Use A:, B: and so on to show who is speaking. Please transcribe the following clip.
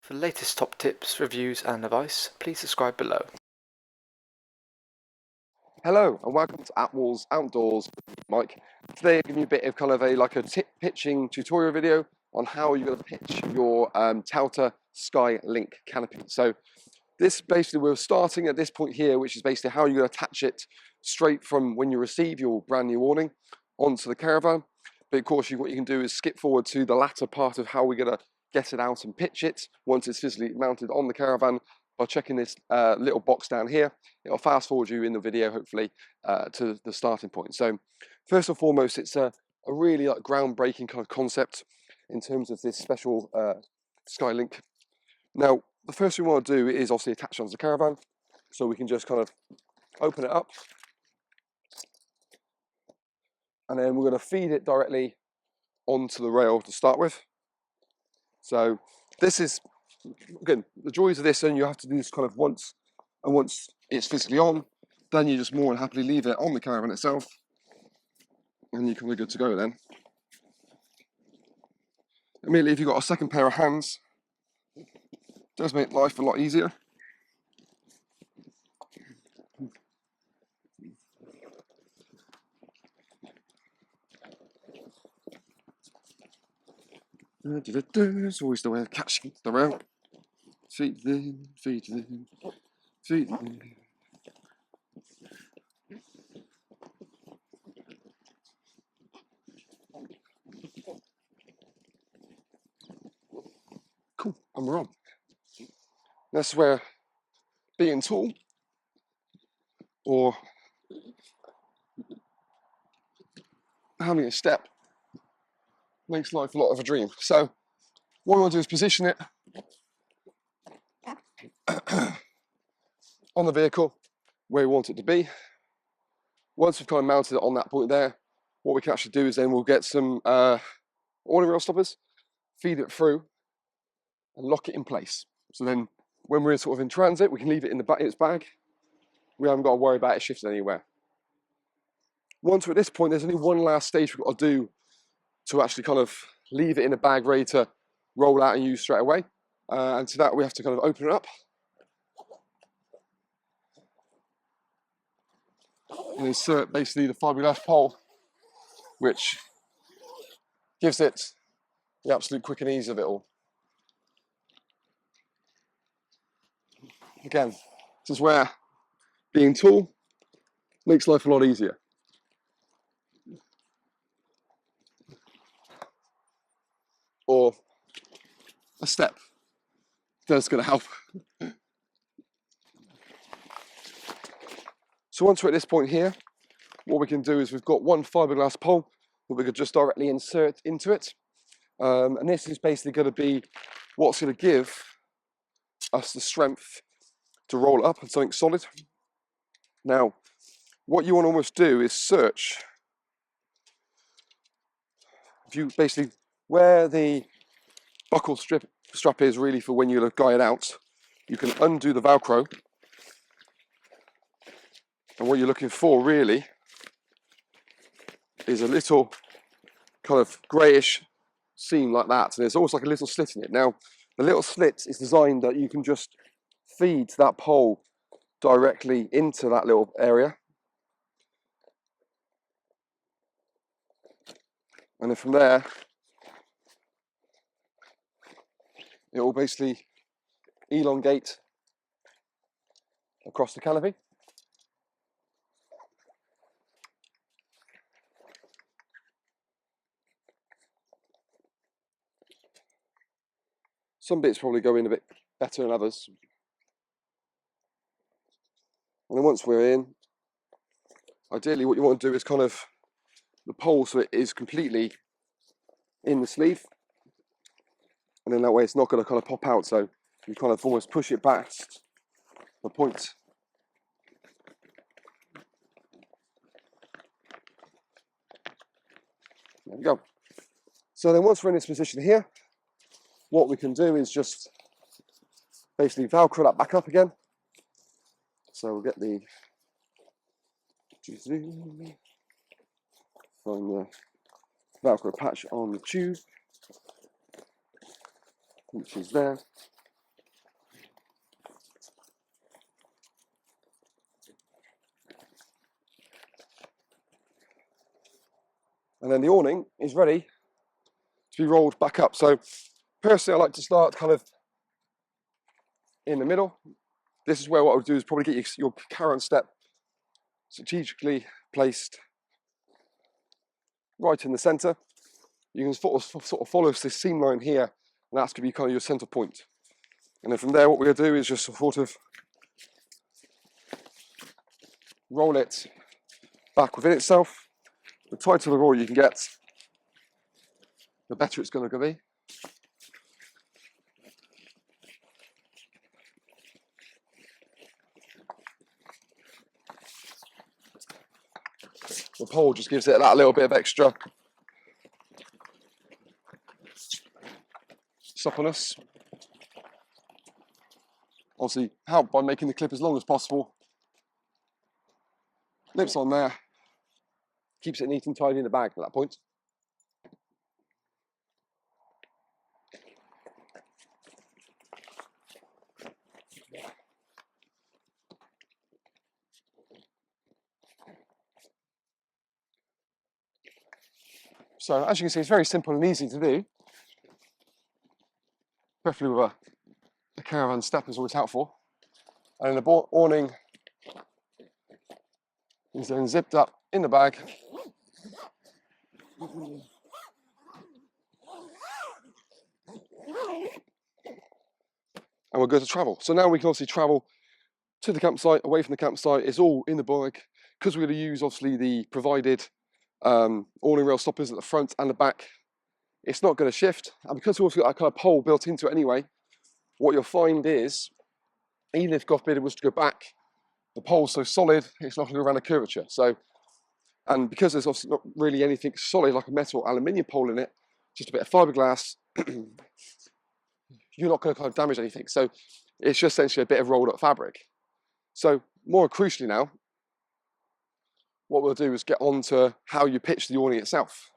A: For the latest top tips, reviews and advice, please subscribe below.
B: Hello and welcome to Attwoolls Outdoors. Mike. Today I'm giving you a bit of kind of a tip pitching tutorial video on how you're going to pitch your Telta Sky Link Canopy. So this basically, we're starting at this point here, which is basically how you're going to attach it straight from when you receive your brand new awning onto the caravan. But of course, what you can do is skip forward to the latter part of how we're going to get it out and pitch it once it's physically mounted on the caravan by checking this little box down here. It'll fast forward you in the video, hopefully, to the starting point. So first and foremost, it's a really groundbreaking kind of concept in terms of this special Skylink. Now, the first thing we want to do is obviously attach it onto the caravan. So we can just kind of open it up. And then we're going to feed it directly onto the rail to start with. So this is, again, the joys of this, and you have to do this kind of once, and once it's physically on, then you just more than happily leave it on the caravan itself, and you're kind of good to go then. Immediately, if you've got a second pair of hands, it does make life a lot easier. It's always the way of catching the rail. Feet in, feet in, feet in. Cool, and we're on. That's where being tall or having a step makes life a lot of a dream. So what we want to do is position it on the vehicle where we want it to be. Once we've kind of mounted it on that point there, what we can actually do is then we'll get some awning rail stoppers, feed it through and lock it in place. So then when we're sort of in transit, we can leave it in its bag. We haven't got to worry about it shifting anywhere. Once we're at this point, there's only one last stage we've got to do to actually kind of leave it in a bag ready to roll out and use straight away. And to that we have to kind of open it up and insert basically the fiberglass pole, which gives it the absolute quick and ease of it all. Again, this is where being tall makes life a lot easier. Or a step, that's going to help. So once we're at this point here, what we can do is we've got one fiberglass pole that we could just directly insert into it. And this is basically going to be what's going to give us the strength to roll it up on something solid. Now, what you want to almost do is search. If you basically, where the buckle strap is really for when you guy it out, you can undo the Velcro. And what you're looking for really is a little kind of greyish seam like that. And there's almost like a little slit in it. Now, the little slit is designed that you can just feed that pole directly into that little area. And then from there, it will basically elongate across the canopy. Some bits probably go in a bit better than others. And then once we're in, ideally what you want to do is kind of the pole so it is completely in the sleeve. And then that way it's not going to kind of pop out, so you kind of almost push it past the point. There we go. So then once we're in this position here, what we can do is just basically Velcro that back up again. So we'll get the from the Velcro patch on the tube, which is there. And then the awning is ready to be rolled back up. So personally, I like to start kind of in the middle. This is where what I would do is probably get your caravan step strategically placed right in the center. You can sort of follow this seam line here, and that's going to be kind of your center point. And then from there, what we're going to do is just sort of roll it back within itself. The tighter the roll you can get, the better it's going to be. The pole just gives it that little bit of extra suppleness. Obviously, help by making the clip as long as possible. Lips on there, keeps it neat and tidy in the bag at that point. So as you can see, it's very simple and easy to do. Preferably with a caravan step is always helpful. And the awning is then zipped up in the bag. And we're good to travel. So now we can obviously travel to the campsite, away from the campsite. It's all in the bag because we're going to use obviously the provided awning rail stoppers at the front and the back. It's not going to shift, and because we've also got a kind of pole built into it anyway, what you'll find is, even if God forbid it was to go back, the pole's so solid it's not going to go around a curvature. So, and because there's also not really anything solid like a metal or aluminium pole in it, just a bit of fiberglass, you're not going to kind of damage anything. So it's just essentially a bit of rolled up fabric. So more crucially now, what we'll do is get on to how you pitch the awning itself.